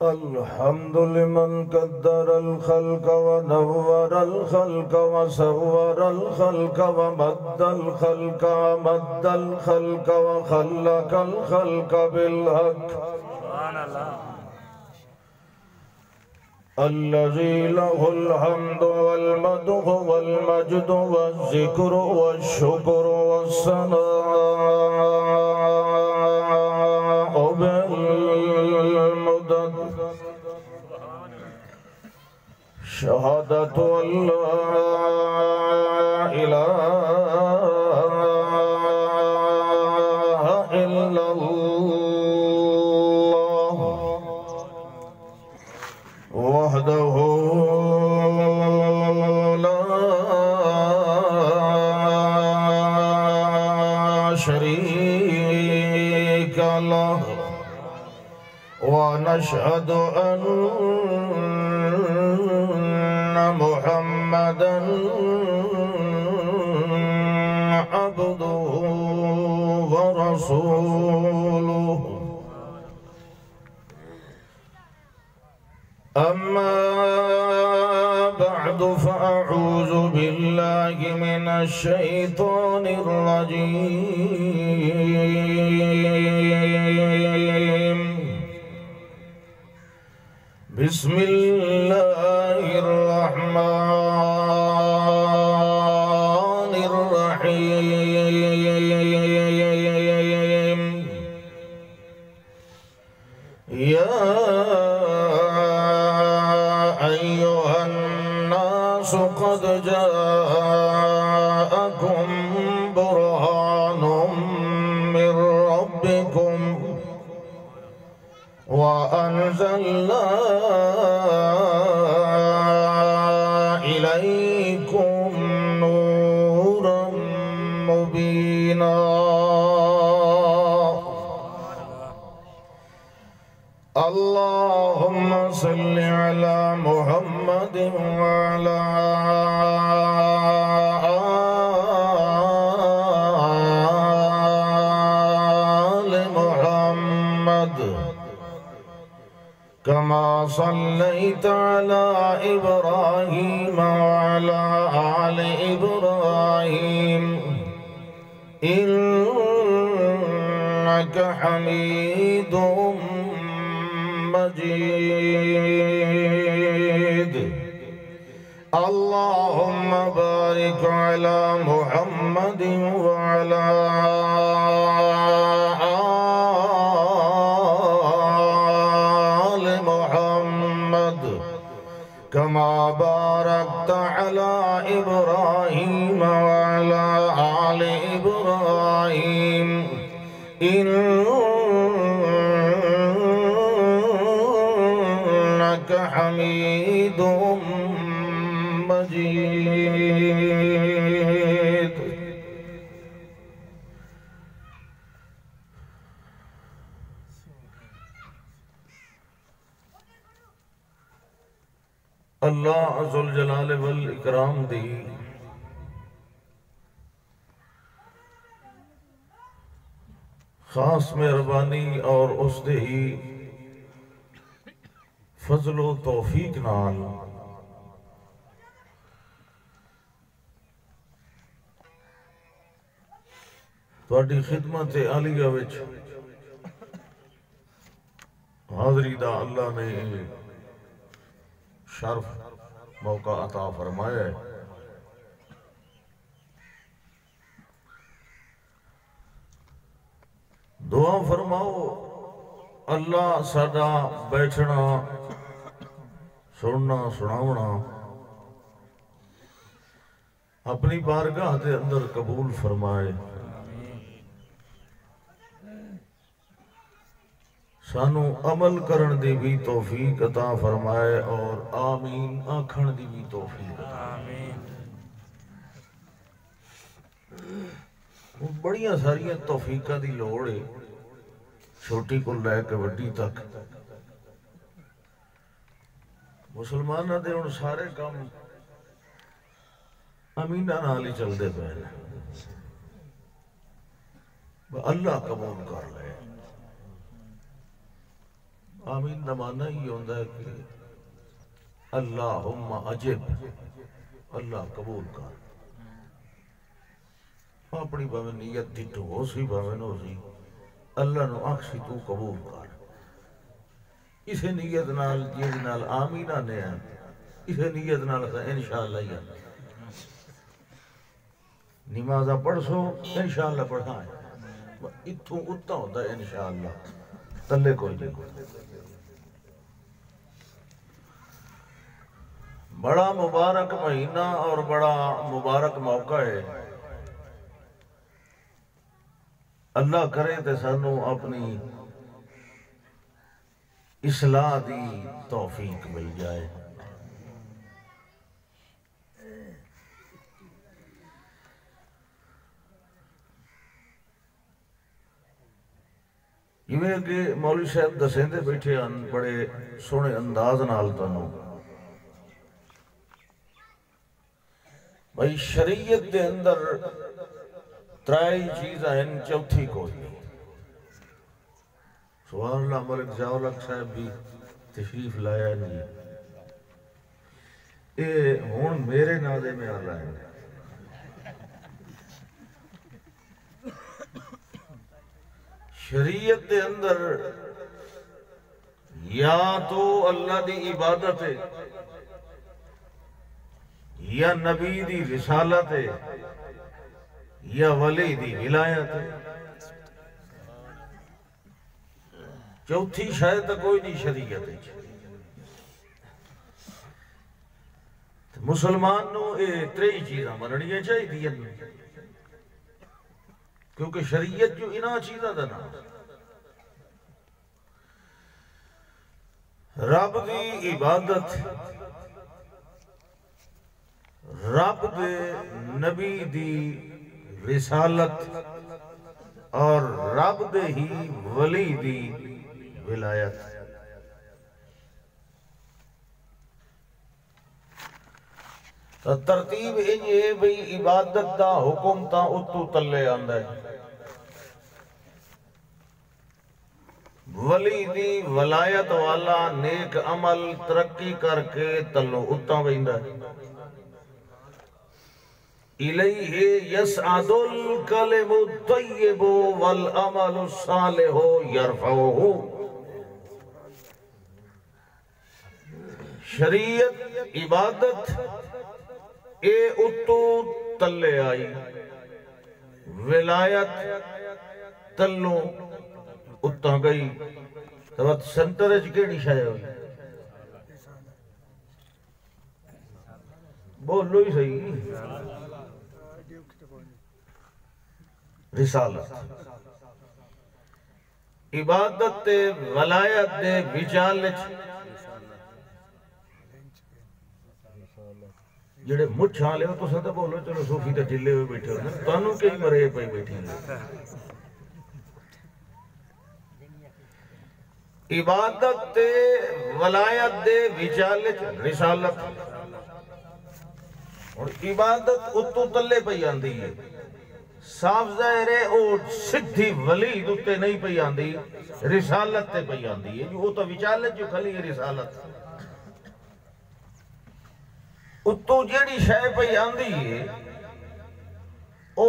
الحمد لمن قدر الخلق ونور الخلق وصور الخلق ومد الخلق ومد الخلق وخلق الخلق بالحق سبحان اللہ الذي له الحمد والمدح والمجد والذكر والشكر والثناء بالمدد شهادة أن لا إله إلا الله وحده لا شريك له ونشهد أن محمدًا عبده ورسوله أما بعد فأعوذ بالله من الشيطان الرجيم بسم الله الرحمن الرحيم يا أيها الناس قد جاءكم برهان من ربكم وأنزلنا إليكم نورا مبينا اللهم صل على محمد وعلى آل محمد كما صليت على إبراهيم وعلى آل إبراهيم إنك حميد مجيد اللهم بارك على محمد وعلى آل محمد كما باركت على إبراهيم وعلى آل إبراهيم إنك حميد مجيد اللہ ذوالجلال والاکرام دی خاص مہربانی اور اس دے ہی فضل و توفیق نال تواڈی خدمت عالیہ وچ حاضری دا اللہ نے شرف موقع عطا فرمایا ہے دعا فرماؤ اللہ ساڈا بیٹھنا سننا سناونا اپنی بارگاہ دے اندر قبول فرمائے سانو عمل کرن دی بھی توفیق عطا فرمائے اور آمین آکھن دی بھی توفیق آمین بڑیاں ساریاں توفیقہ دی لوڑ ہے چھوٹی کو لے کے وڈی تک مسلمانہ دے ان سارے کام امینہ نالی چل دے پہلے اللہ قبول کر لے آمین دا معنی ہی ہوتا ہے کہ اللہم عجب، اللہ قبول کر. اپنی باوے نیت ڈٹھو ہو سی باوے نو سی، اللہ نو آکسی تو قبول کر. اسے نیت نال جیز نال آمین آنے ہیں، اسے نیت نال انشاءاللہ یا نمازہ پڑھ سو انشاءاللہ پڑھائیں. اتھوں اتنا ہوتا ہے انشاءاللہ، تلے کوئی نہیں. بڑا مبارک مہینہ اور بڑا مبارک موقع ہے. اللہ کرے تے سانو اپنی اصلاح دی توفیق مل جائے. یہ کہ مولوی صاحب دسیندے بیٹھے ہیں بڑے سونے انداز نال تانوں بھائی شریعت دے اندر ترائی چیزاں ہیں، چوتھی کوئی نہیں. سبحان اللہ. ملک ضیاءالحق صاحب بھی تشریف لایا نہیں. اے ہون میرے نادے میں آ رہا ہے. شریعت دے اندر یا تو اللہ دی عبادت ہے، یا نبی دی رسالت ہے، یا ولی دی ولایت ہے. چوتھی شاید کوئی نہیں شریعت ہے. مسلمان نو اے تری چیزاں مننیاں چاہیے، کیونکہ شریعت جو انہاں چیزاں دا نام رب دی عبادت، رب دے نبی دی رسالت اور رب دے ہی ولی دی ولایت. ترتیب یہ بھئی عبادت دا حکم تا اتو تلے آندہ ہے، ولی دی ولایت والا نیک عمل ترقی کر کے تلو اتاں بیندہ ہے. الیہ یسعد الکلم الطیب والعمل الصالح یرفعہ. شریعت عبادت اے اتو تلے آئی، ولایت تلو اتاں گئی. تو سنٹرج کیڑی شاید ہوئی؟ بولو ہی صحیح. رسالت. عبادت تے ولایت دے وچالچ جڑے مچھاں لے ہو تو ساتھ بولو چلو صوفی تے جلے ہوئے بیٹھے ہو تانوں کئی مرے پئی بیٹھی ہیں. عبادت تے ولایت دے وچالچ رسالت. اور عبادت اتو تلے پئی آندی ہے، صاف ظاہر ہے او سدھی ولی دوتے نہیں پئی آندی، رسالت تے پئی آندی ہے. وہ تو وچالت جو کھلی ہے رسالت. اتو جیڑی شے پئی آندی ہے او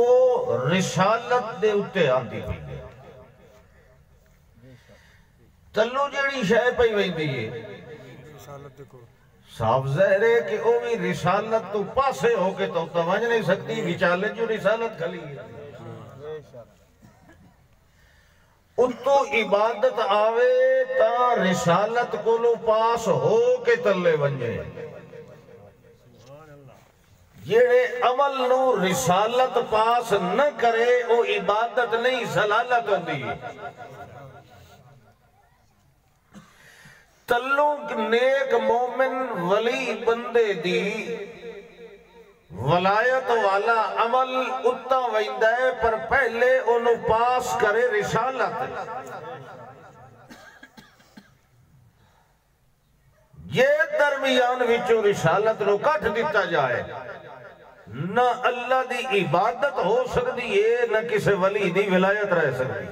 رسالت دے اتے آندی پئی ہے. تلو جیڑی شے پئی ویندی ہے صاف ظاہر ہے کہ او بھی رسالت تو پاسے ہو کے تو توجہ نہیں سکتی. وچالت جو رسالت کھلی ہے اتو عبادت آوے تا رسالت کو لو پاس ہو کے تلے ونجے. جیڑے عمل نو رسالت پاس نہ کرے او عبادت نہیں زلالت ہوندی. تلو نیک مومن ولی بندے دی ولایت والا عمل اتا ویندہ ہے پر پہلے انہوں پاس کرے رسالت. یہ درمیان وچوں رسالت نو کٹ دیتا جائے نہ اللہ دی عبادت ہو سکتی ہے نہ کسی ولی دی ولایت رہ سکتی.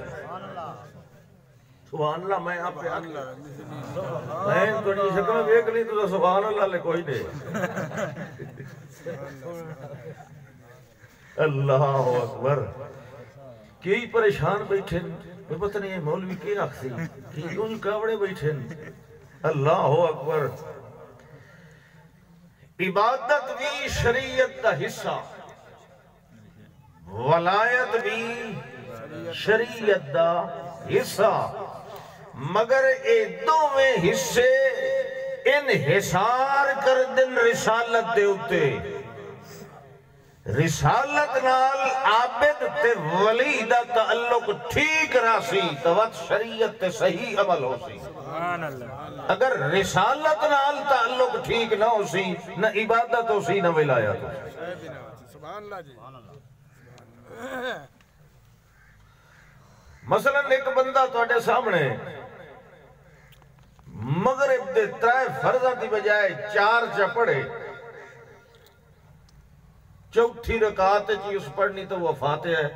سبحان اللہ میں آپ پہ آگیا میں تھوڑی شکل دیکھ لی تو سبحان اللہ لے کوئی نہیں اللہ اکبر کئی پریشان بیٹھے میں پتہ نہیں مولوی کی آخسی کہ ان کاوڑے بیٹھے اللہ اکبر عبادت بھی شریعت دا حصہ ولایت بھی شریعت دا حصہ مگر اے دوویں حصے انحصار کر دن رسالت دے ہوتے رسالت نال عابد تے ولی دا تعلق ٹھیک راسی توت شریعت تے صحیح عمل ہو سی اگر رسالت نال تعلق ٹھیک نہ ہو سی نہ عبادت ہو سی نہ ولایت ہو سی سبحان اللہ جی مثلا ایک بندہ توڑے سامنے مغرب دے 3 فرضاں دی بجائے 4 پڑھے چوتھی رکعت چی اس پڑھنی تو وہ فاتحہ ہے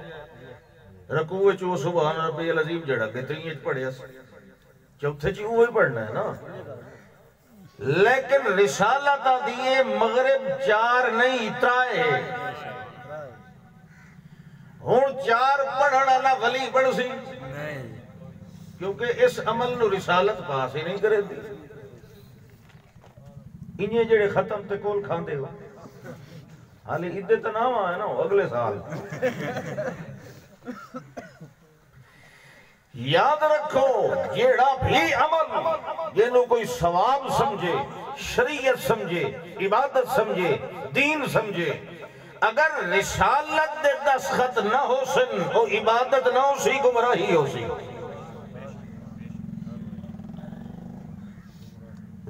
رکوع چی وہ سبحان ربی العظیم جڑا کہ 3 پڑھے چوتھے چی وہی پڑھنا ہے نا لیکن رسالت دیئے مغرب 4 نہیں 3 ہے ہون 4 پڑھنا نہ ولی پڑھ سی کیونکہ اس عمل نو رسالت پاس ہی نہیں کرے دی انہیں جڑے ختم تے کول کھاندے ہو حالی ادھے تو نام آئے نا اگلے سال یاد رکھو جیڑا بھی عمل جنہوں کوئی ثواب سمجھے شریعت سمجھے عبادت سمجھے دین سمجھے اگر رسالت دے دستخط نہ ہو سن او عبادت نہ ہو سی گمراہی ہو سی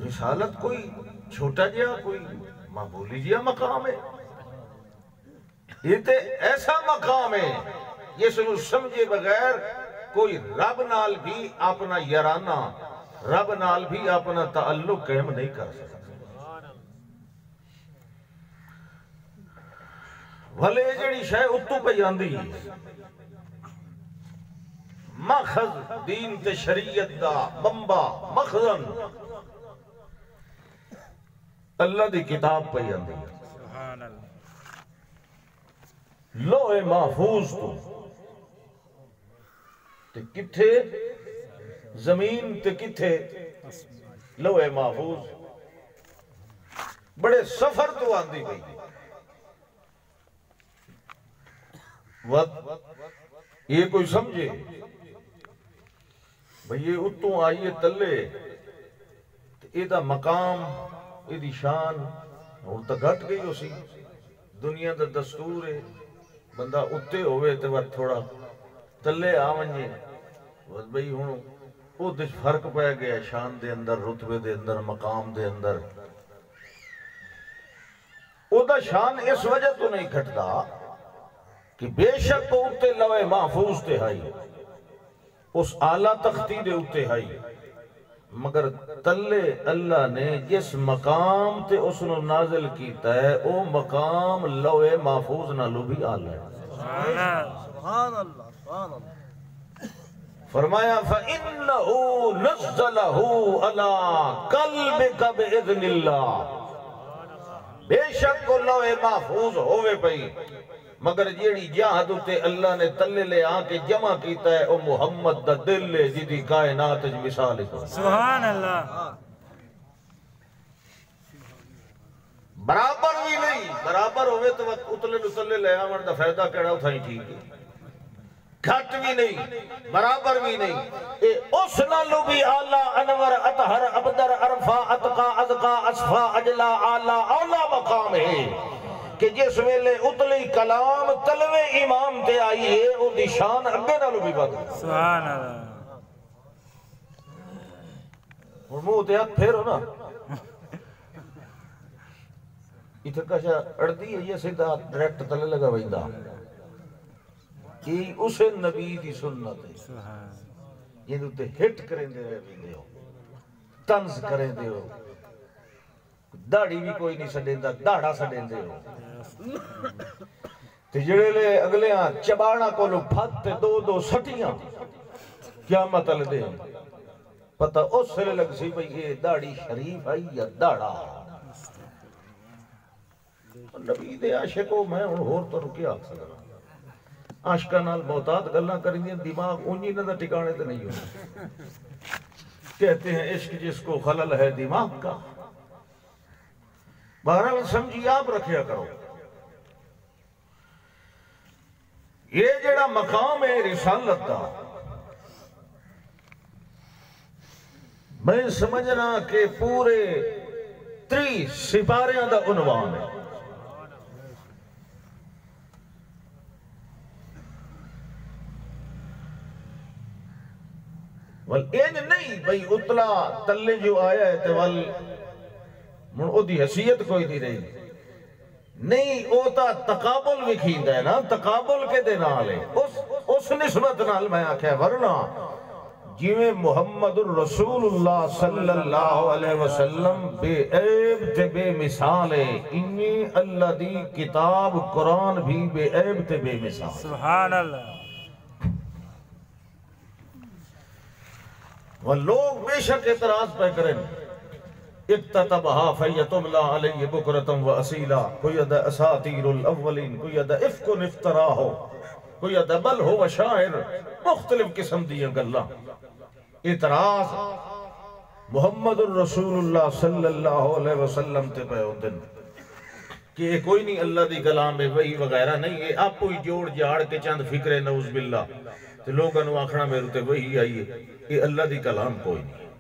رسالت کوئی چھوٹا جیا کوئی معمولی جیا مقام ہے یہ تے ایسا مقام ہے جس نو سمجھے بغیر کوئی رب نال بھی اپنا یارانہ رب نال بھی اپنا تعلق قائم نہیں کر سکتا بھلے جڑی شے اتو پہ جاندی ماخذ دین تے شریعت دا بمبا مخزن اللہ دی کتاب پہ جاندی لوح محفوظ تو تے کتھے زمین تے کتھے لوح محفوظ بڑے سفر تو آندی گئی یہ کوئی سمجھے بھئی یہ اتوں آئیے تلے یہ دا مقام یہ دی شان اور تا گھٹ گئی ہو سی دنیا دا دستور ہے بندہ اتے ہوئے تے وقت تھوڑا تلے آونجے بھئی ہوں وہ دش فرق پہ گیا شان دے اندر رتبے دے اندر مقام دے اندر او دا شان اس وجہ تو نہیں گھٹدا کہ بے شک کو اتے لوح محفوظ تے ہائی اس اعلیٰ تختی دے اتے ہائی مگر تلے اللہ نے جس مقام تے اس نے نازل کیتا ہے او مقام لوح محفوظ نہ لو بھی آلہ ہے سبحان اللہ سبحان اللہ فرمایا فَإِنَّهُ نَزَّلَهُ عَلَىٰ قَلْبِكَ بِإِذْنِ اللَّهِ بے شک کو لوح محفوظ ہوئے پئی مگر جیڑی جہد تے اللہ نے تلے لے آنکے جمع کیتا ہے او محمد دا دل لے جدی کائنات اج مثال ہے سبحان اللہ برابر بھی نہیں برابر ہوئے تو اتلے لے آمن دا فائدہ کہڑا اتھائی ٹھیک ہے گھٹ بھی نہیں برابر بھی نہیں اے اس نالو بھی آلہ انور اطہر ابدر عرفہ اتقا ازقا اصفا اجلا آلہ اولا مقام ہے کہ جس ویلے اتلی کلام تلوے امام تے آئی ہے او دی شان اگے نالو بھی بات سبحان اللہ اور منہ تے ہاتھ پھیرو نا اتھا کشا اڑدی ہے یہ سیدھا ڈائریکٹ تلے لگا ویندہ یہ اسے نبی دی سنت ہے یہ تے ہٹ کریں دے رہے بھی ہو تنز کریں دے ہو داڑھی بھی کوئی نہیں سڑیں دا داڑھا سڑیں دے ہو تے جڑے لے اگلے ہاں چبانا کو لو پھت تے دو سٹیاں کیا مطلب دے پتہ اس سے لگ سی بھئی یہ داڑھی شریف آئی یا داڑا نبی دے عاشقوں میں ان ہور تو رکیا سکتا عاشقہ نال محتاط گلنا کریں گے دماغ اونجی نہ ٹکانے تو نہیں ہوتا کہتے ہیں عشق جس کو خلل ہے دماغ کا بہرحال سمجھی آپ رکھیا کرو یہ جڑا مقام ہے رسالت کا میں سمجھنا کہ پورے 30 سپاریاں دا عنوان ہے ول این نہیں بھئی اتلا تلے جو آیا ہے تے ول من او دی حیثیت کوئی نہیں رہی نہیں اوتا تقابل بھی کھیندا ہے نا تقابل کے دے نال ہے اس نسبت نال میں آکھیا ورنہ جیویں محمد الرسول اللہ صلی اللہ علیہ وسلم بے عیب تے بے مثال ہے انہی اللہ دی کتاب قرآن بھی بے عیب تے بے مثال سبحان اللہ واللوگ بے شک اعتراض پہ کریں اکتتبہا فیتملا علیہ بکرتم و اسیلا کوئی دا اساطیر الاولین کوئی دا افکن افترا ہو کوئی دا بل ہو و شاعر مختلف قسم دیا گلہ اعتراض محمد الرسول اللہ صلی اللہ علیہ وسلم تے پہ ہوتے ہیں کہ یہ کوئی نہیں اللہ دی کلام ہے وہی وغیرہ نہیں ہے آپ کوئی جوڑ جاڑ کے چند فکر نعوذ باللہ تو لوگوں نے آخنا میرے تے وہی آئیے یہ اللہ دی کلام کوئی نہیں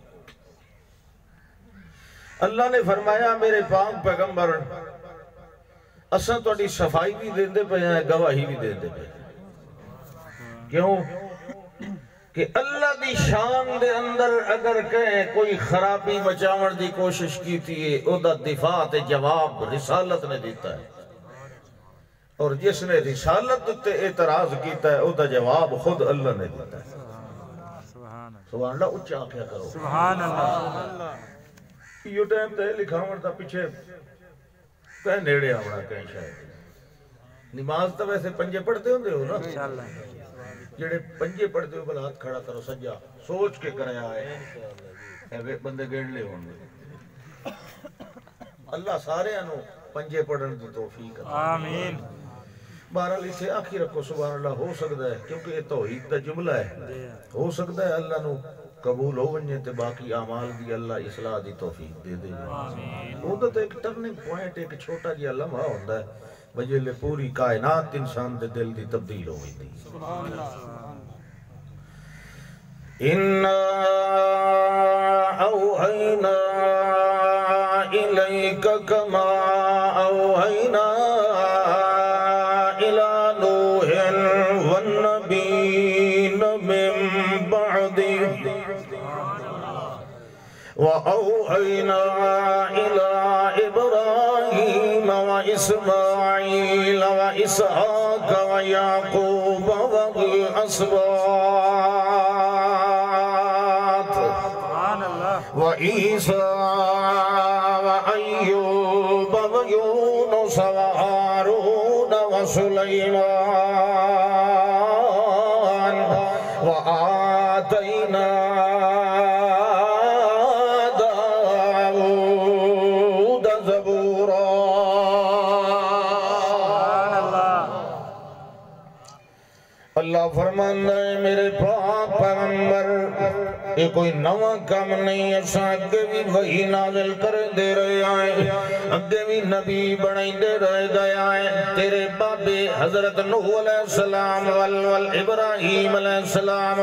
اللہ نے فرمایا میرے پاک پیغمبر اساں تہاڈی صفائی بھی دیندے پے ہیں گواہی بھی دیندے پے کیوں کہ اللہ دی شان دے اندر اگر کہیں کوئی خرابی بچاون دی کوشش کی تھی او دا دفاع تے جواب رسالت نے دیتا ہے اور جس نے رسالت تے اعتراض کیتا ہے او دا جواب خود اللہ نے دیتا ہے سبحان اللہ اچھا کیا کرو سبحان اللہ یہ ٹائم تے لکھاون دا پیچھے کہیں نیڑے آونا کہیں شاید نماز تو ویسے پنجے پڑھتے ہوندے ہو نا انشاءاللہ جڑے پنجے پڑھتے ہو بلا ہاتھ کھڑا کرو سجا سوچ کے کرے آئے بندے گیڑ لے ہوندے اللہ سارے انو پنجے پڑھن دی توفیق آمین بہرحال اسے آخی رکھو سبحان اللہ ہو سکتا ہے کیونکہ یہ توحید دا جملہ ہے ہو سکتا ہے اللہ نو قبول ہو ونجے تے باقی اعمال دی اللہ اصلاح دی توفیق دے دے وہ تو ایک ٹرننگ پوائنٹ ایک چھوٹا جہا لمحہ ہوندا ہے وجہ لے پوری کائنات انسان دے دل دی تبدیل ہو گئی سبحان اللہ اِنَّا أَوْحَيْنَا إِلَيْكَ كَمَا أَوْحَيْنَا إِلَى نُوحٍ وَالنَّبِيِّينَ مِن بَعْدِهِ وَأَوْحَيْنَا إِلَى إِبْرَاهِيمَ وَإِسْمَاعِيلَ وَإِسْحَاقَ وَيَعْقُوبَ وَالْأَسْبَاطِ وَعِيسَى وَأَيُّوبَ وَيُونُسَ وَهَارُونَ وَسُلَيْمَانَ وَآتَيْنَا دَاوُودَ زَبُورًا اللہ فرماتا ہے میرے پاک پیغمبر یہ کوئی نواں کام نہیں ایسا اگے بھی وہی نازل کر دے رہے آئے اگے بھی نبی بنائی دے رہے گئے آئے تیرے بابے حضرت نوح علیہ السلام والابراہیم علیہ السلام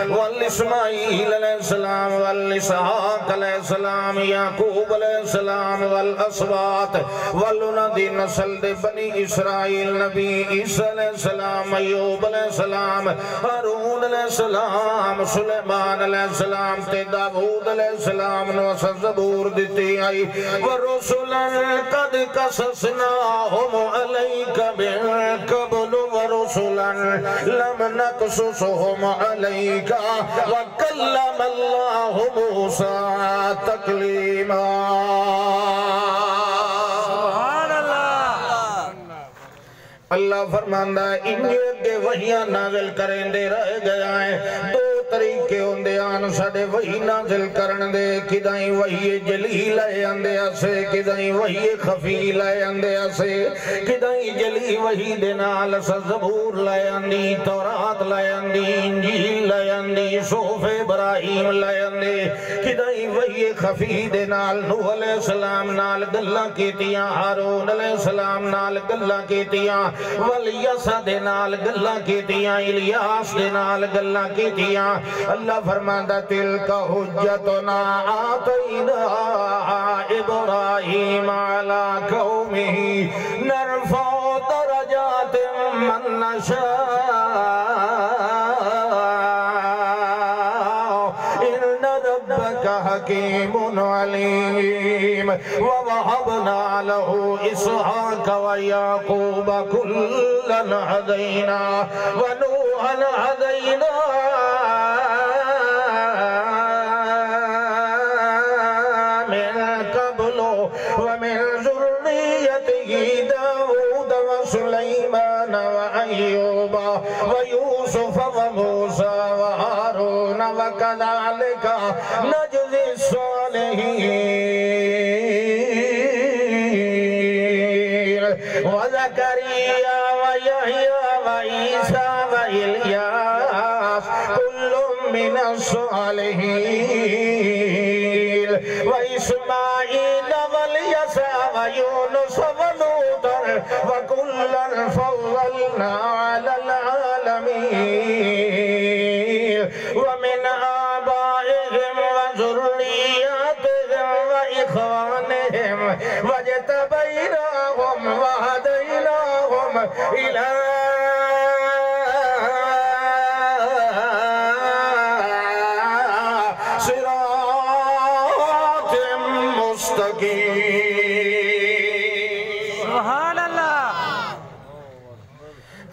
والاسماعیل علیہ السلام والاسحاق علیہ السلام یعقوب علیہ السلام والاسباط والانہ دی نسل دے بنی اسرائیل نبی عیسیٰ علیہ السلام ایوب علیہ السلام ہارون علیہ السلام سلیمان علیہ السلام تے داود علیہ السلام نو زبور دیتی آئی ورسولا قد قصصناہم علیک من قبل ورسولا لم نقصصہم علیک وکلم اللہ موسیٰ تکلیما سبحان اللہ اللہ فرماندہ انہیں کے وحیاں نازل کریں دے رہ گیا ہے دو طریقے قرآن ساڑے وحی نازل کرن دے کدائیں وحی جلی لائے اندے اسے کدائیں وحی خفی لائے اندے اسے کدائیں جلی وحی دینال زبور لائے اندی تورات لائے اندی انجیل لائے اندی صحف ابراہیم لائے اندے کدائیں وحی خفی دینال نوح علیہ السلام نال گلہ کیتیاں ہارون علیہ السلام نال گلہ کیتیاں ولیسا دینال گلہ کیتیاں الیاس دینال گلہ کیتیاں اللہ فرماندہ تلک حجتنا آتینا ابراہیم علی قومہ نرفع درجات من نشاء ان ربک حکیم علیم ووہبنا له اسحاق ویعقوب کلا ہدینا ونوحا ہدینا ومن ذريته داود وسليمان وأيوب ويوسف وموسى وهارون وكذلك نجزي الصالحين وزكريا ويحيى وعيسى وإلياس كل من الصالحين وإسماعيل واليسع ويونس ولوطا وكلا فضلنا على العالمين ومن آبائهم وذرياتهم وإخوانهم واجتبيناهم وهديناهم إلى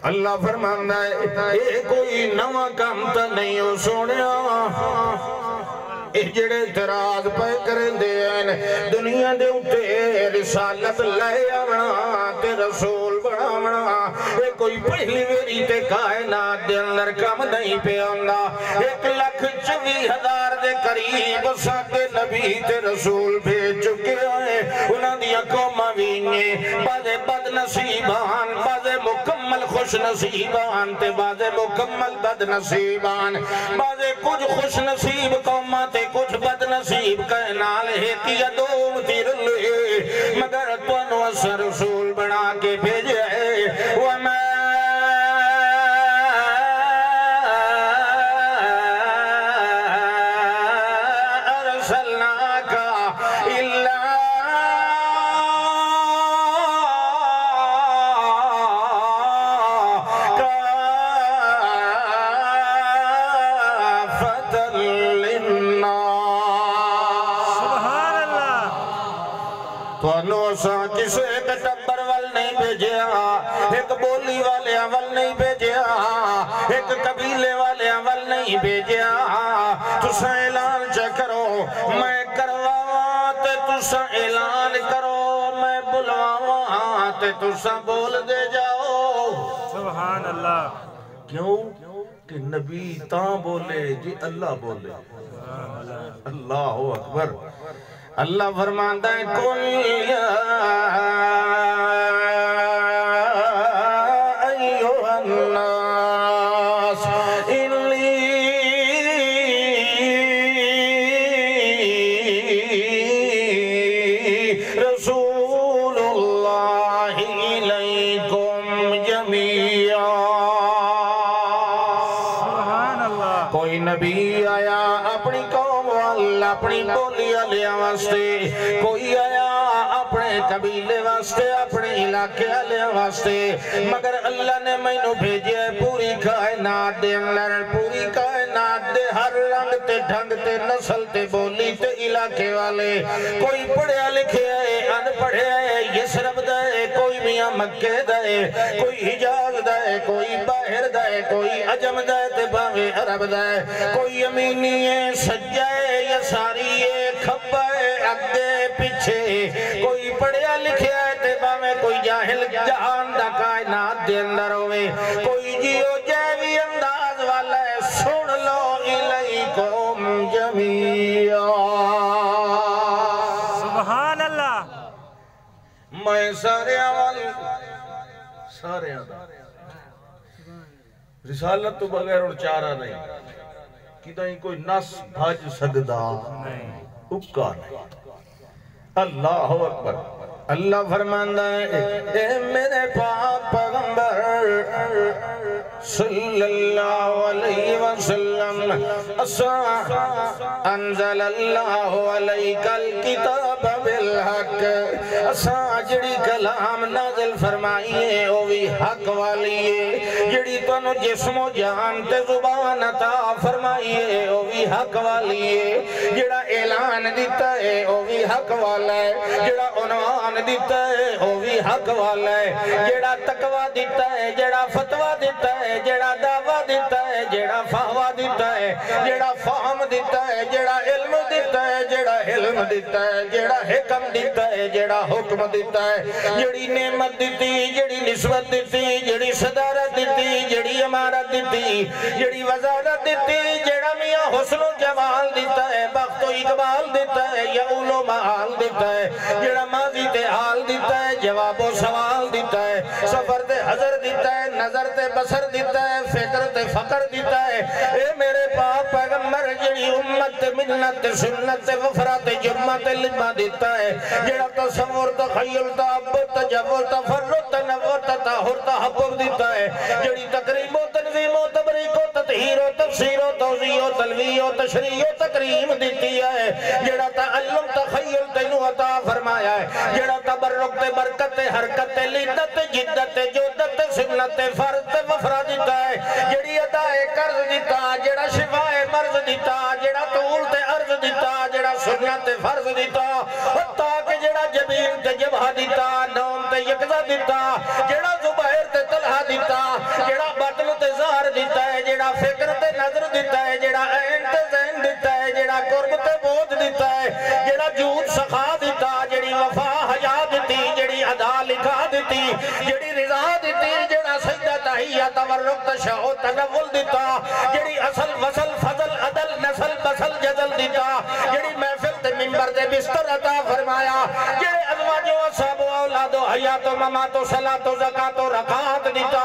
اللہ فرماندہ ہے اے کوئی نواں کام تا نہیں ہو سونیا اے جڑے اعتراض پہ کریں دے دنیا دے اٹھے رسالت لے آونا تے رسول بڑھاونا اے کوئی پہلی ویری تے کائنات دے اندر کم نہیں پہ آندا 1,24,000 دے قریب ساکے نبی تے رسول بھیج چکے آئے انہاں دیا قومہ وینے بعضے بد نصیبان بعضے مکمل خوش نصیبان تے بعضے مکمل بد نصیبان بعضے کچھ خوش نصیب قومہ تے کچھ بد نصیب کہنال ہے کیا دوم تیر لئے مگر تونو اثر رسول بنا کے بھیجے وَمَا أَرْسَلْنَاكَ إِلَّا کسے ایک ٹبر وال نہیں بھیجیا ایک بولی والے اول نہیں بھیجیا ایک قبیلے والے اول نہیں بھیجیا تسا اعلان چا کرو میں کرواواں تے تسا اعلان کرو میں بلواواں تے تسا بول دے جاؤ سبحان اللہ کیوں کہ نبی تاں بولے جی اللہ بولے اللہ اکبر اللہ فرماتا ہے قُلْ يَا أَيُّهَا النَّاسِ إِنِّي رَسُولُ اللَّهِ إِلَيْكُمْ جَمِيعًا سبحان اللہ کوئی نبی آیا اپنی قوم والا اپنی بولی علیہ واسطے کوئی آیا اپنے قبیلے واسطے اپنے علاقے علیہ واسطے مگر اللہ نے میں نو بھیجے پوری کائنات دے اندر پوری کائنات دے ہر رنگ تے ڈھنگ تے نسل تے بولی تے علاقے والے کوئی پڑھیا لکھے آئے ان پڑھے آئے یسرب دائے کوئی میاں مکہ دائے کوئی حجاز دائے کوئی باہر دائے کوئی عجم دائے تے باغے عرب دائے کوئی یمینی ہے سجائے یساری ہے کھپائے اگے پیچھے کوئی پڑھیا لکھے آئے تے باہے کوئی جاہل جہان دا کائنات دے اندر ہوئے کوئی جیو جیوی انداز والا ہے سن لو الیکم میں سارے آوال سارے آدھا رسالت تو بغیر اور چارہ نہیں کدھائیں کوئی نس بھاج سکدا اکا نہیں اللہ اکبر اللہ فرماندہ ہے اے میرے پاک پیغمبر صلی اللہ علیہ وسلم انزل اللہ علیک الکتاب بالحق جڑی کلام نازل فرمائیے او بھی حق والی ہے جڑی تنو جسم و جان تے زبان عطا فرمائیے او بھی حق والی ہے جڑا اعلان دیتا ہے او بھی حق والا ہے جڑا عنوان دیتا ہے او بھی حق والا ہے جڑا تقوی دیتا ہے جڑا فتوہ دیتا ہے جڑا دعویٰ دیتا ہے جڑا فہوہ دیتا ہے جڑا فہم دیتا ہے جڑا علم دیتا ہے جڑا علم دیتا ہے جڑا حکم دیتا ہے جڑا حکم دیتا ہے جڑی نعمت دیتی جڑی نسبت دیتی جڑی صدارت دیتی جڑی امارت دیتی جڑی وزارت دیتی جڑا میاں حسن و جمال دیتا ہے بخت و اقبال دیتا ہے یا اولو محال دیتا ہے جڑا ماضی تے حال دیتا ہے جواب و سوال دیتا ہے سفر تے حضر دیتا ہے نظر تے بصر دیتا ہے فکر تے فقر دیتا ہے اے میرے پاک پیغمبر جڑی امت ملت سنت وفرات جمعت لما دیتا ہے جڑا تصور تخیل تعبد تجول تفرد تنور تطہر تحبب دیتا ہے جڑی تقریب و تنظیم و تبریک و تطہیر و تفسیر و توضیح و تلویح و تشریح و تکریم دیتی ہے جڑا تعلم تخیل تینو عطا فرمایا ہے جڑا تبرک تے برکت تے حرکت تے لیدت تے جدت تے جودت تے سنت تے فرد تے وفرہ دیتا ہے جڑی ادائے قرض دیتا جڑا شفائے مرض دیتا جڑا طول تے عرض دیتا جڑا سنت تے فرض دیتا حتیٰ کہ جڑا جبین تے جبہ دیتا نوم تے یکزہ دیتا جڑا زبیر تے طلحہ دیتا جڑا بطن تے زہر دیتا ہے جڑا فکر تے نظر دیتا ہے جڑا عین تے ذہن دیتا ہے جڑا قرب تے بود دیتا ہے جڑا جود سخا دیتا جڑی وفا حیا دیتی جڑی ادا لکھا دیتی جڑی رضا دیتی جڑا سجدہ تحیہ تورک تشہو تنول دیتا جڑی اصل وصل فضل عدل نسل بسل جزل دیتا جڑی محفل تے ممبر تے بستر عطا فرمایا جڑے ازواج و اصحاب و اولاد و حیات و ممات و صلاة و زکاة و رکعات دیتا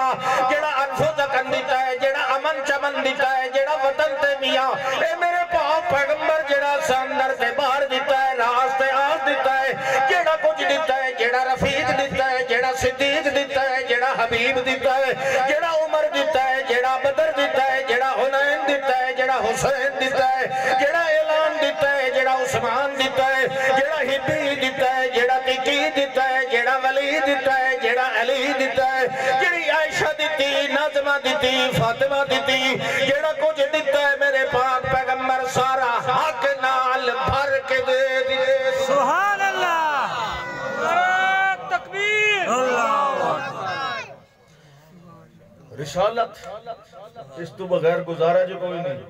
جڑا انفو زکن دیتا ہے جڑا امن چمن دیتا ہے جڑا وطن تے میاں اے میرے پاک پیغمبر جڑا ساندر تے باہر دیتا ہے راز تے آس دیتا ہے جڑا کچھ دیتا ہے جڑا رفیق دیتا ہے جڑا صدیق دیتا ہے جڑا حبیب دیتا ہے جڑا عمر دیتا ہے جڑا بدر دیتا ہے جڑا حنین دیتا ہے جڑا حسین دیتا ہے جڑا اعلان دیتا ہے جڑا عثمان دیتا ہے جڑا حبی دیتا ہے جڑا تقی دیتا ہے جڑا ولی دیتا ہے جڑا علی دیتا ہے جڑی عائشہ دیتی نظمہ دیتی فاطمہ دیتی جڑا کچھ دیتا ہے میرے پاک پیغمبر سارا حق نال بھر کے دے دیتے سبحان اللہ تکبیر رسالت اس تو بغیر گزارا جو کوئی نہیں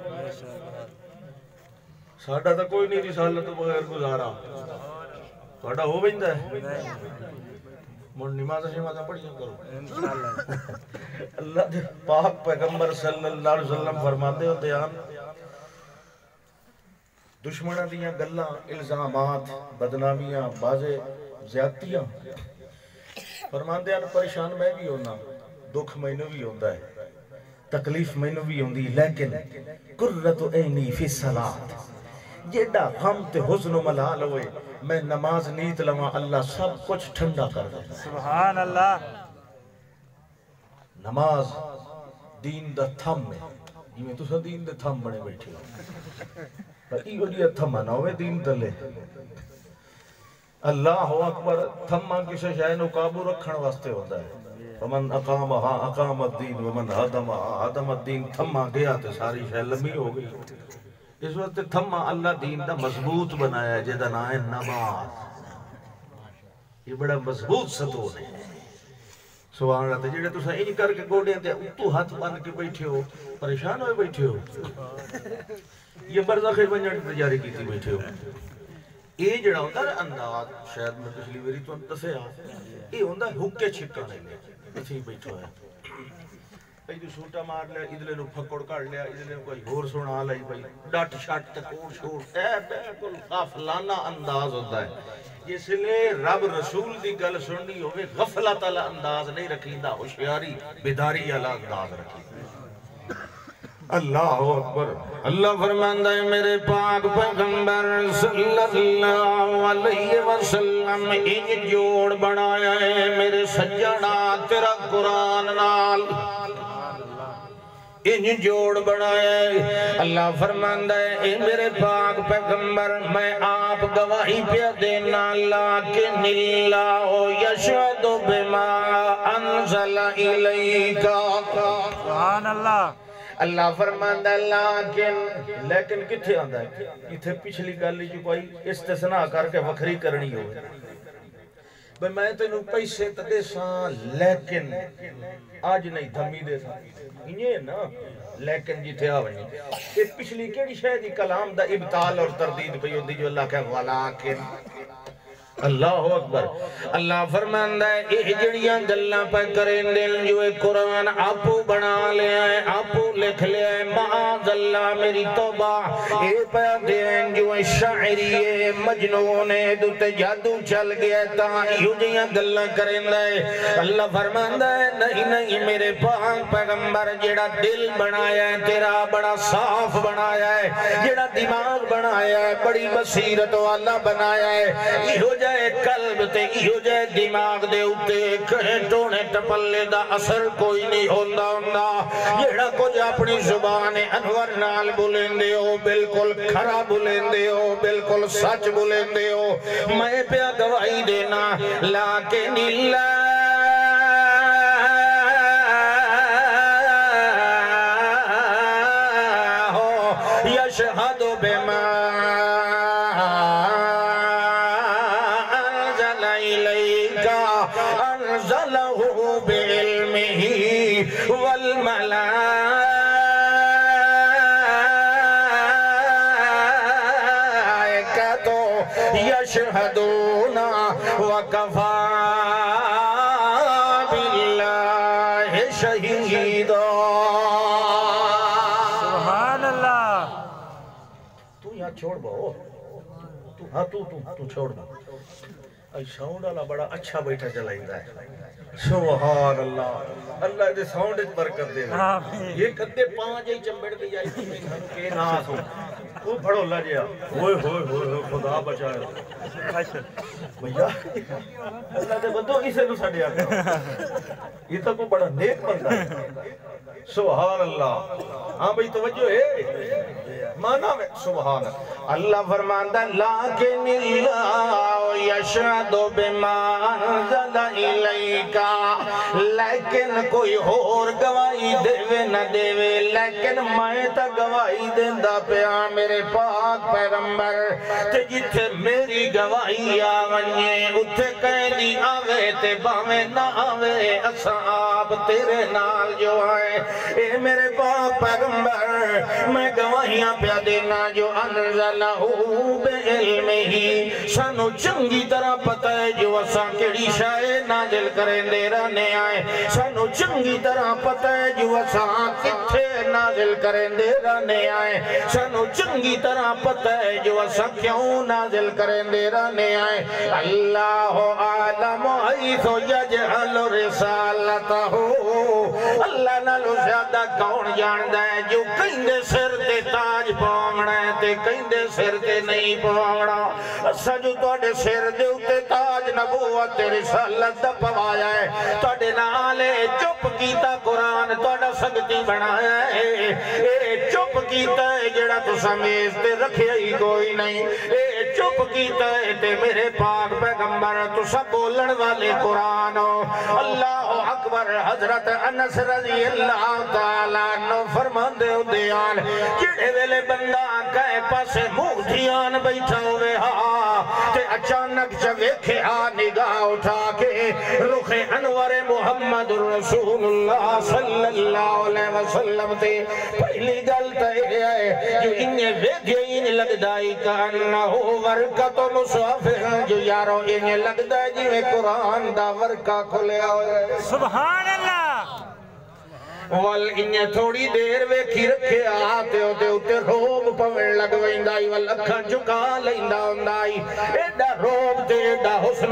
ساڑھا تا کوئی نہیں رسالت تو بغیر گزارا ساڑھا ہو بہندہ ہے من نماز شمازہ پڑھیاں کرو اللہ دے پاک پیغمبر صلی اللہ علیہ وسلم فرماتے ہوتے ہیں دشمنہ دیاں گلہ الزامات بدنامیاں بازے زیادتیاں فرماتے ہیں پریشان میں بھی ہونا دکھ مینوں بھی ہوتا ہے تکلیف مینوں بھی ہوندی لیکن قرۃ عینی فی الصلاۃ جیڑا غم تے حزن و ملال ہوئے میں نماز نیت لواں اللہ سب کچھ ٹھنڈا کر دے سبحان اللہ نماز دین دا تھم میں جی تو سا دین دے تھم بڑے بیٹھے ہو پر ایگو جی تھم نہ ہوئے دین تلے اللہ اکبر تھمہ کسی شاہ نو قابو رکھن واسطے ہوتا ہے ومن اقامہا اقام الدین ومن حدمہا حدم الدین تھمہ گیا تے ساری شاہ لمبی ہو گئی اس وقت تھمہ اللہ دین دا مضبوط بنایا ہے جیدہ نائے نماز یہ بڑا مضبوط ستون ہے سبحان اللہ جیڑے تو سا این کر کے گوڑے دے تو ہاتھ بن کے بیٹھے ہو پریشان ہوئے بیٹھے ہو یہ برزخ بنجڑ تجاری کی تھی بیٹھے ہو یہ جڑا ہوتا ہے انداز شاید میں پچھلی ویری تو دسے یہ ہوتا ہے حکے چھکانے لے اتھی بیٹھو ہے ایدو سوٹا مار لیا ادلے نو پھکڑ کر لیا ادلے نو کوئی گھور سونا لئی بھائی ڈاٹ شاٹ تکور شور اے بیکل غافلانہ انداز ہوتا ہے جس لئے رب رسول دی گل سننی ہوئے غفلت والا انداز نہیں رکھیندہ ہوشیاری بیداری والا انداز رکھیندہ اللہ اکبر اللہ فرماندہ ہے میرے پاک پیغمبر صلی اللہ علیہ وسلم ان جوڑ بنایا ہے میرے سجنہ تیرا قرآن نال ان جوڑ بنایا ہے اللہ فرماندہ ہے اے میرے پاک پیغمبر میں آپ گواہی پہ دینا لیکن اللہ یشہد بما انزل الیکا سبحان اللہ اللہ فرماندہ لیکن کتھے آندہ ہے اتھے پچھلی گالی جو کوئی استثناء کر کے وکھری کرنی ہوئے بھئی میں تو انہوں پیسے تدے ساں لیکن آج نہیں دھمی دے ساں انہیں نا لیکن جی تھے آوانی یہ پچھلی کیڑی شاید کلام دا ابتال اور تردید پہ ہوتی جو اللہ کہا ولیکن اللہ اکبر اللہ فرماندہ ہے یہ جڑیاں گلہ پہ کریں دل جو قرآن آپو بنا لے آئے آپو لکھ لے آئے معاذ اللہ میری توبہ اے پہ دیں جو شاعری مجنون ہے دوتے جادو چل گیا تا یوں جیاں گلہ کریں دے اللہ فرماندہ ہے نہیں میرے پاک پیغمبر جڑا دل بنایا ہے تیرا بڑا صاف بنایا ہے جڑا دماغ بنایا ہے بڑی بصیرت والا بنایا ہے یہ جائے قلب تے ہو جائے دماغ دے اتے کہیں ٹونے ٹپلے دا اثر کوئی نہیں ہوندہ جیڑا کچھ اپنی زبان انور نال بولیں دے ہو بالکل کھرا بولیں دے ہو بالکل سچ بولیں دے ہو میں پہ گواہی دینا لیکن اللہ یشہد بما يشهدون وكفى بالله شهيدا سبحان اللہ تو یہاں چھوڑ باؤ تو چھوڑ باؤ ای ساؤنڈ والا بڑا اچھا بیٹھا چلائیتا ہے سبحان اللہ اللہ دے ساؤنڈ اچ برکت دے یہ کدے پانچ ہی چمبڑ دی جائی تھی میں کہ ناس ہوں وہ بڑھو اللہ جیا ہوئے خدا بچائے بھیا اللہ دے بندوں اسے نو ساڑھے آگا یہ تو کو بڑا نیک بندہ ہے سبحان اللہ ہاں بھئی توجہ ہے مانا میں سبحان اللہ فرماندہ لیکن اللہ یشہد بما انزل الیکا لیکن کوئی اور گواہی دیوے نہ دیوے لیکن میں تا گواہی دیندہ پیا میرے پاک پیغمبر تے جتھے میری گواہی آونیے اتھے قیدی آوے تے باوے نہ آوے اسا آپ تیرے نال جو آئے اے میرے پاک پیغمبر میں گواہیاں پیا دینا جو انزلہ بعلمہ ہی سانو چنگی طرح پتہ ہے جو اسا کیڑی شائع نازل کریں دے رہنے آئے سانو چنگی طرح پتہ ہے جو اسا کتھے نازل کریں دے رہنے آئے سانو چنگی طرح پتہ ہے جو اسا کیوں نازل کریں دے رہنے آئے اللہ عالم حیث یجعل رسالتہ اللہ نالو زیادہ کون جاندہ ہے جو کہیں دے سر تے تاج پاونا ہے تے کہیں دے سر تے نہیں پاونا سجو توڑے سر دے اتے تاج نبوت رسالت دا پوایا ہے توڑے نالے چپ کیتا قرآن توڑا سکتی بنایا ہے اے چپ کیتا ہے جڑا تو سمیز تے رکھے ہی کوئی نہیں اے چپ کیتا ہے تے میرے پاک پیغمبر تو سب بولن والے قرآن اللہ اکبر حضرت انس رضی اللہ تعالیٰ نو فرمان دے دیان جڑے ویلے بندہ کہے پاسے مغدیان بیٹھا ہوئے تے اچانک چویکھے نگاہ اٹھا کے رخ انور محمد رسول اللہ صلی اللہ علیہ وسلم تے پہلی گلتا ہے جو انہیں ویدھے انہیں لگدائی کانہو ورکت و مصافر جو یارو انہیں لگدائی جوے قرآن دا ورکہ کھلے ہوئے سبحان اللہ وال انہیں تھوڑی دیر ویکھی رکھے آتے ہوتے ہوتے روب پوڑ لگوئندائی وال اکھاں چکا لیندہ ہوندائی ایڈا روب تے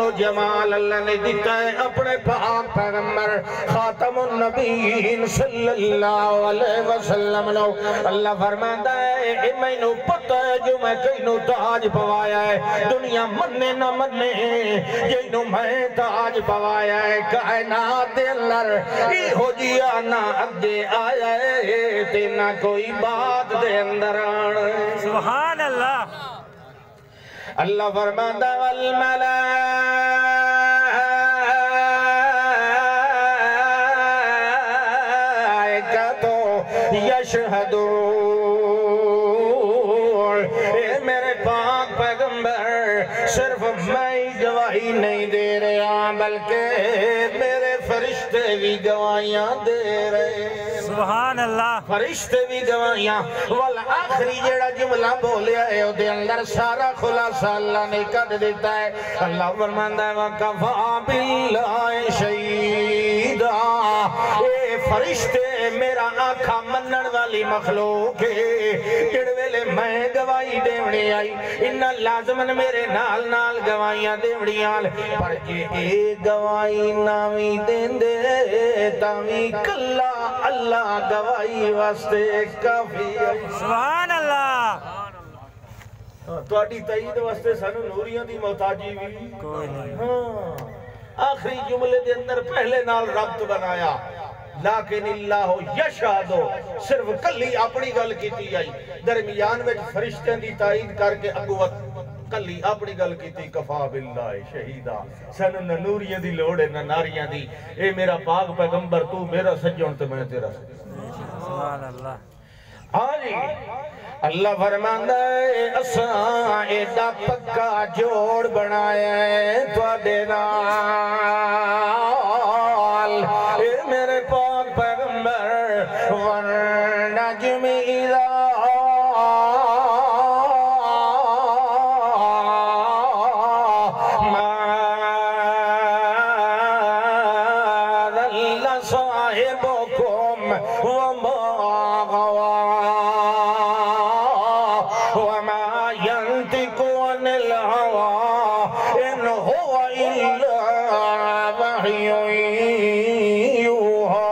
نو جمال اللہ نے دیتا ہے اپنے پاک پیغمبر خاتم النبیین صلی اللہ علیہ وسلم نو اللہ فرماتا ہے اے میں نو پتہ ہے جو میں کئی نو تاج پوایا ہے دنیا مننے نہ مننے یہ نو میں تاج پوایا ہے کائنات دے اندر ای ہو جیا نہ اگے آیا ہے تے نہ کوئی بات دے اندر آنا سبحان اللہ اللہ فرماتا والملائکہ یشہدون اے میرے پاک پیغمبر صرف میں گواہی نہیں دے رہا بلکہ میرے فرشتے بھی گواہیاں دے رہے سبحان اللہ فرشتے بھی گواہیاں والآخری جڑا جملہ بولیا ہے او دے اندر سارا خلاصہ اللہ نے کر دیتا ہے اللہ فرماندا ہے وَكَفَى بِاللَّهِ شَهِيدًا اے فرشتے میرا آنکھا منن والی مخلوق ہے جڑ ویلے میں گواہی دیونی آئی انہا لازمن میرے نال نال گواہیاں دیونی آل پر جے اے گواہی نامی دین دے تامی کلا اللہ گواہی واسطے کافی سبحان اللہ تو اڈی تائید واسطے سانو نوریاں دی محتاجی بھی کوئی نہیں ہاں آخری جملے دے اندر پہلے نال ربط بنایا لیکن اللہ یشہدو صرف کلی اپنی گل کیتی آئی درمیان میں فرشتیں دی تائید کر کے اگوت کلی اپنی گل کیتی کفا باللہ شہیدہ سن نوریاں دی لوڑے نہ ناریاں دی اے میرا پاک پیغمبر تو میرا سجن تو میں تیرا سبحان اللہ ہاں جی اللہ فرماندا ہے اساں ایڈا پکا جوڑ بنایا ہے تواڈے نال اے میرے پاک پیغمبر والنجم اذا صاحبكم وما غوى وما ينطق عن الهوى إن هو إلا وحي يوحى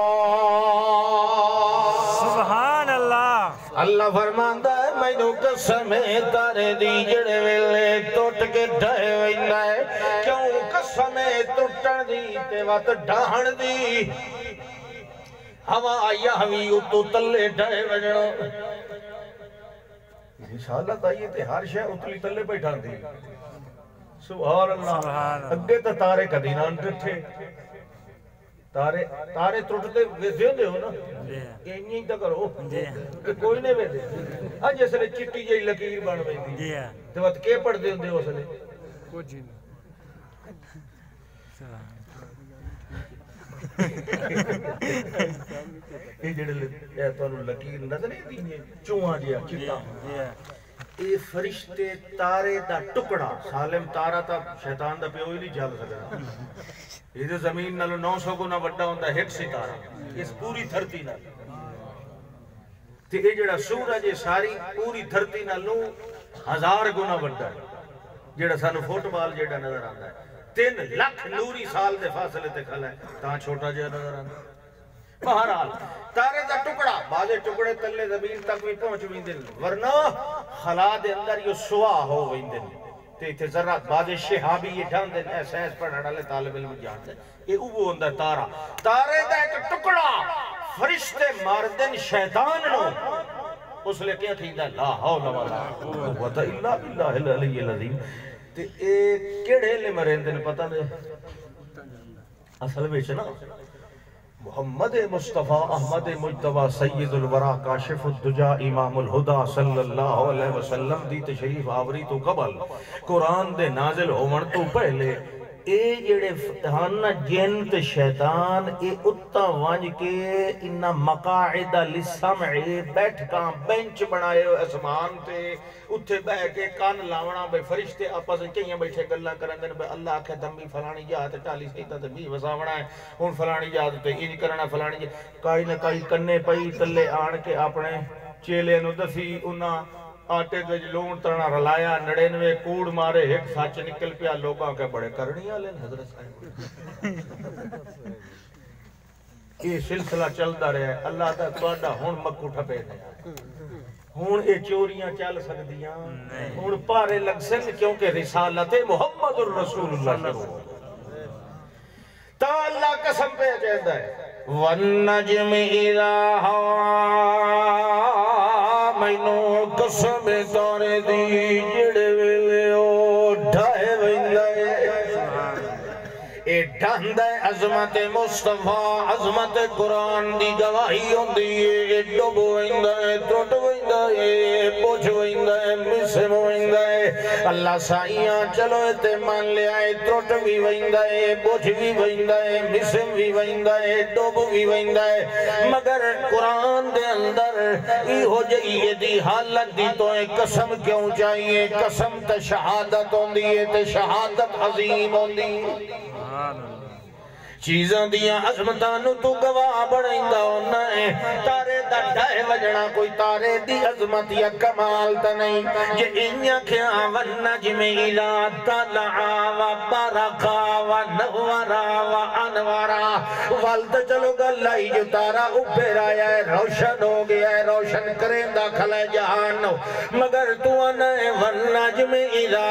سبحان اللہ اللہ فرماندا ہے مینوں قسم ہے تارے دی جڑے ویلے ٹوٹ کے ڈھے ویندا ہے کیوں قسم ہے ٹوٹن دی تے وت ڈھاہن دی ہوا آیا ہوئی اتو تلے ڈھے وجڑو انشاءاللہ تائیے تے ہر شے اتلی تلے بیٹھان دی سبحان اللہ سبحان اللہ اگے تا تارے کدینان ٹھے تارے ٹوٹتے ویسے ہوندے ہو نا اینی تا کرو جی کہ کوئی نہیں ویسے ہاں جیسے چٹی جئی لکیر بن ویندی جی تے وقت کے پڑھ دے ہوندے اسلے کچھ نہیں یہ جڑے تانوں لکیر نظر نہیں دی چوہاں جیا چٹا اے فرشتے تارے دا ٹکڑا سالم تارا تا شیطان دا پیو ہی نہیں جل سکدا یہ زمین نالو 900 گنا وڈا ہوندا ہٹ ستارہ اس پوری دھرتی نال تے اے جڑا سورج ہے ساری پوری دھرتی نالو 1000 گنا وڈا ہے جڑا سانو فٹ بال جڑا نظر آندا ہے 3 لاکھ نوری سال دے فاصلے تے کھلا ہے تاں چھوٹا جہا نظر آندا ہے بہرحال تارے دا ٹکڑا بعضے ٹکڑے تلے زمین تک بھی پہنچ ویندے ورنہ خلا دے اندر یہ سوا ہو ویندے تے تے ذرات بعضے شہابی یہ ڈھان دے سائنس پڑھن والے طالب علم جان دے اے اوہ ہوندا تارا تارے دا ایک ٹکڑا فرشتے ماردن شیطان نو اس لے کیا تھیندا لا حول ولا قوت الا باللہ العلی العظیم تے اے کیڑے لے مرندے نے پتہ نہیں اصل وچ نا محمد مصطفیٰ احمد مجتبہ سید الورا کاشف الدجا امام الہدا صلی اللہ علیہ وسلم دی تشریف آوری تو قبل قرآن دے نازل ہومن تو پہلے اے جڑے فتحانہ جن تے شیطان اے اتا وانج کے انہا مقاعد لسمع بیٹھ کام بینچ بنائے اسمان تے اتھے بہ کے کان لاونا بے فرشتے آپس کہیں بیٹھے گلہ کرن دن بے اللہ آکھے دمی فلانی جات ٹالی سیتا تے بھی وساونا ہے ان فلانی جات تے انج کرنا فلانی جات کائی نہ کائی کنے پئی تلے آن کے اپنے چیلے نو دسی انہا آٹے دے لون ترنا رلایا 99 کوڑ مارے ایک سچ نکل پیا لوگاں کے بڑے کرنی والے حضرت صاحب یہ سلسلہ چلتا رہا ہے اللہ دا تہاڈا ہن مکو ٹھپے ہن اے چوریاں چل سکدیاں ہن پارے لگ سن کیونکہ رسالت محمد الرسول اللہ شروع تا اللہ قسم پہ کہتا ہے وَالنَّجْمِ إِذَا هَوَىٰ مینوں قسم تارے دی جڑے ویلے او ڈھائے ویندا اے اے ڈھاندا اے عظمت مصطفیٰ عظمت قرآن دی گواہی ہوندی اے اے ڈوب ویندا اے ٹوٹ ویندا اے پوچھ ویندا اے مسم ویندا اے اللہ سائیاں چلو تے مان لیا اے ٹوٹ وی ویندا اے پوچھ وی ویندا اے مسم وی ویندا اے ڈوب وی ویندا اے مگر قرآن دے اندر ای ہو جئی دی حالت دی تو اے قسم کیوں چاہیے قسم تے شہادت ہوندی اے تے شہادت عظیم ہوندی چیزاں دیاں عظمتانو تو گواہ بڑھائندہ ہونا ہے تارے دا ڈھائے وجنا کوئی تارے دی عظمت یا کمال تا نہیں جے انیا کھیاں والنجم الہ طلعا و برقا و نورا و انورا والد چلو گا لائی جو تارا اوپر آیا ہے روشن ہو گیا ہے روشن کرندہ کھلے جہان مگر تو انا ہے والنجم الہ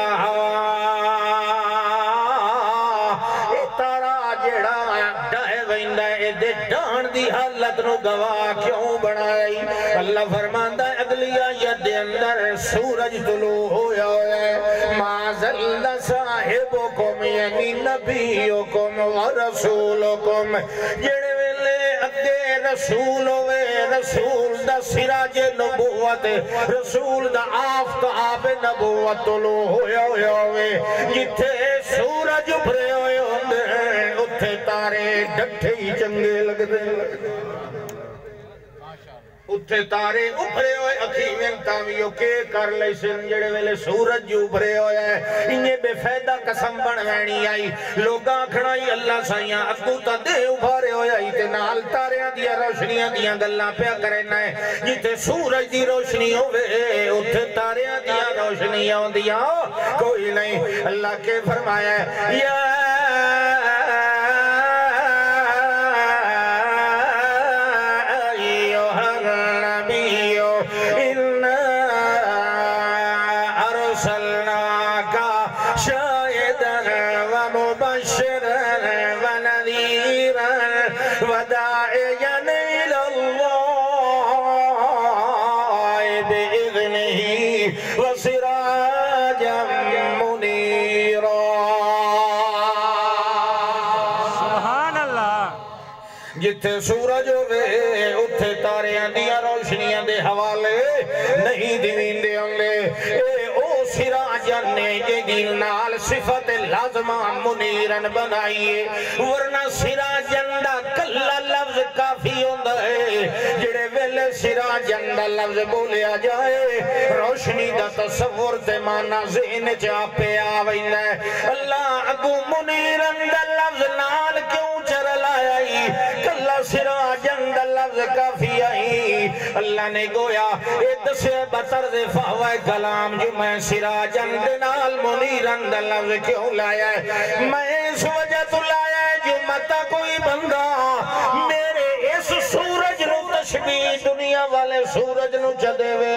ڈان دی حالت نو گواہ کیوں بنائی اللہ فرماندہ اگلی آیت دے اندر سورج طلوع ہویا ہے ما ظل صاحبکم یعنی نبیکم و رسولکم جڑے ویلے اگے رسول ہوئے رسول دا سراج نبوت رسول دا آفتاب نبوت طلوع ہویا ہوئے جتھے سورج بھرے ہوئے ہوندے اتھے تارے ڈٹھے ہی چنگے لگ دے اتھے تارے اپھرے ہوئے اکھیمیں تاویوں کے کر لے سنجڑے ویلے سورج جو اپھرے ہوئے انہیں بے فیدہ قسم بنوینی آئی لوگاں کھڑائی اللہ سائیاں اکو تا دے اپھارے ہوئے آئی تے نال تاریاں دیا روشنیاں دیا گلہ پیا کرنا ہے جیتے سورج دی روشنی ہوئے اتھے تاریاں دیا روشنیاں دیا کوئی نہیں اللہ کے فرمایا ہے یا جتھے سورج ہوئے اتھے تاریاں دیا روشنیاں دے حوالے نہیں دیوین دے ہونگے اے او سراجن نے جگی نال صفت لازمہ منیرن بنائیے ورنہ سراجن دا کلا لفظ کافی ہوندہ ہے جڑے ویلے سراجن دا لفظ بولیا جائے روشنی دا تصور تے مانا ذہن چاپے آوئن ہے اللہ اگو منیرن دا لفظ نال کیوں چرل آئی کلا سراجن دا لفظ کافی آئی اللہ نے گویا ادسے بطرز فہوہ کلام جو میں سراجن دنال منیرن دا لفظ کیوں لایا ہے میں اس وجہ تو لایا ہے جو متا کوئی بندہ میرے اس سورج نو تشبیح دنیا والے سورج نو چدے وے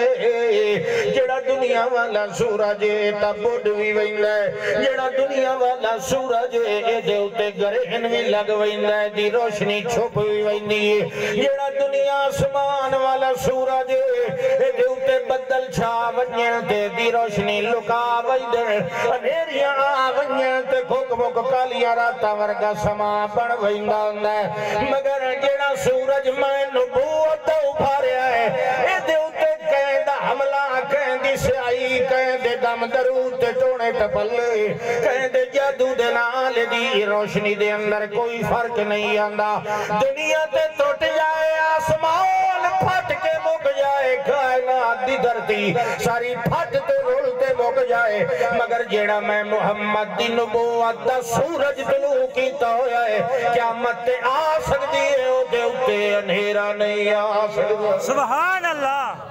جڑا دنیا والا سورج تا بڑھوی ویندا ہے جڑا دنیا والا سورج اے دے اتے گرہن بھی لگ ویندا ہے دی روشنی چھپ بھی ویندی ہے جڑا دنیا آسمان والا سورج اے دے اتے بدل چھا ونجن تے دی روشنی لکا ویندے انہیریاں ونجن تے کھوک موک کالیاں راتا ورگا سما بڑھ ویندا ہوندا ہے مگر جڑا سورج میں نبوت اپھاریا ہے اے دے اتے کہندہ حملہ کہندی سیائی کہندے دم درود تے ٹونے ٹپلے کہندے جادو دے نال دی روشنی دے اندر کوئی فرق نہیں آندا دنیا تے ٹوٹ جائے آسمان پھٹ کے مک جائے کائنات دی دھرتی ساری پھٹ تے رولتے مک جائے مگر جیڑا میں محمد دی نبوت دا سورج طلوع کیتا ہویا ہے قیامت تے آ سکتی ہے او دے اتے انہیرا نہیں آ سکتا سبحان اللہ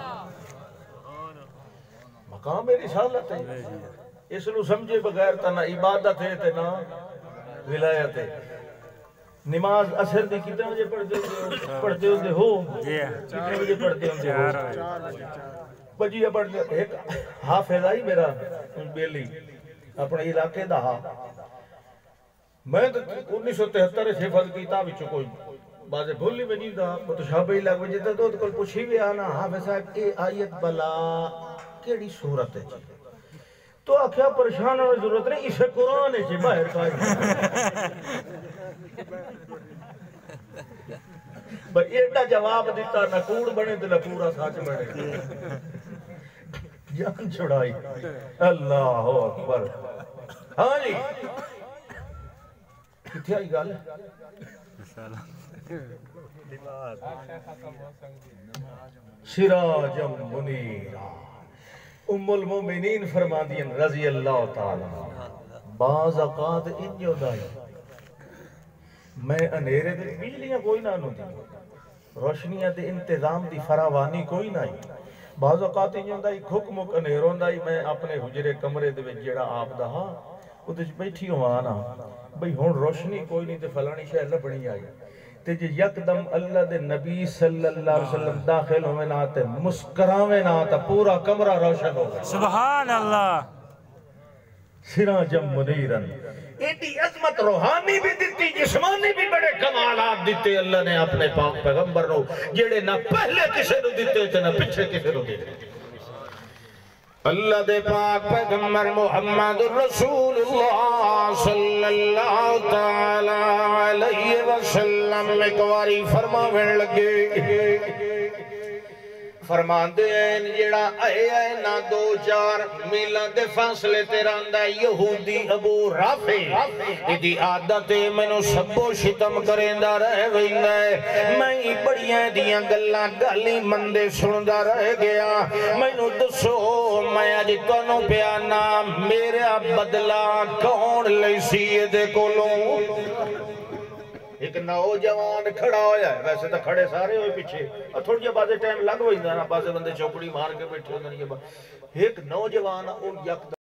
مقام رسالت ہے اس نو سمجھے بغیر تا نہ عبادت ہے تے نہ ولایت ہے نماز اثر دی کتنے بجے پڑھتے ہوندے ہو کتنے بجے پڑھتے ہوندے ہو بجیے پڑھتے ایک حافظ آئی میرا بیلی اپنے علاقے دا میں 1973 سے حفظ کیتا وچ کوئی بازے بھولی میں نہیں دا متشابہ لگ وجے تے تو کل پوچھی بھی آنا حافظ صاحب اے آیت بلا کیڑی صورت ہے تو آکھیا پریشان ہونے ضرورت نہیں اسے قرآن ہے باہر کھائی بھئی ایڈا جواب دیتا نہ کوڑ بنے تو نہ پورا ساچ بنے جان چھڑائی اللہ اکبر ہاں جی کتھے آئی گال سراجم منیرا ام المومنین فرما دین رضی اللہ تعالی بعض اوقات انجو دائی میں انیرے دے بجلیاں کوئی نہ دی روشنیاں دے انتظام دی فراوانی کوئی نہ بعض اوقات انجو دائی کھک مک انیروں دائی میں اپنے حجرے کمرے دے جیڑا آپ دہا وہ دے بیٹھی ہوں آنا بھئی ہون روشنی کوئی نہیں تے فلانی شاہ لبنی آئی تے جی یکدم اللہ دے نبی صلی اللہ علیہ وسلم داخل ہوئے نہ آتے مسکراوے نہ آتا پورا کمرہ روشن ہو گیا سبحان اللہ سراجم منیرن ایڈی عظمت روحانی بھی دیتی جسمانی بھی بڑے کمالات دیتے اللہ نے اپنے پاک پیغمبر نو جیڑے نہ پہلے کسے نو دیتے تھے نہ پچھے کسے نو دیتے اللہ دے پاک پیغمبر محمد رسول اللہ صلی اللہ تعالی علیہ وسلم ایک واری فرماویں لگے فرمان دے جیڑا اے نہ دو چار میلہ دے فاصلے تیراندہ یہودی ابو رافع ایدی عادت منو سبو شتم کریندہ رہ ویندہ ہے میں بڑیاں دیاں گلاں گالی مندے سندہ رہ گیا منو دسو میں آج تونو پیانا میرا بدلہ کون لیسی دے کولوں ایک نوجوان کھڑا ہویا ہے ویسے تو کھڑے سارے ہوئے پیچھے اور تھوڑی جا بازے ٹائم لگ ہوئی نا بازے بندے چوکڑی مار کے بیٹھے ہوئے ایک نوجوان او یک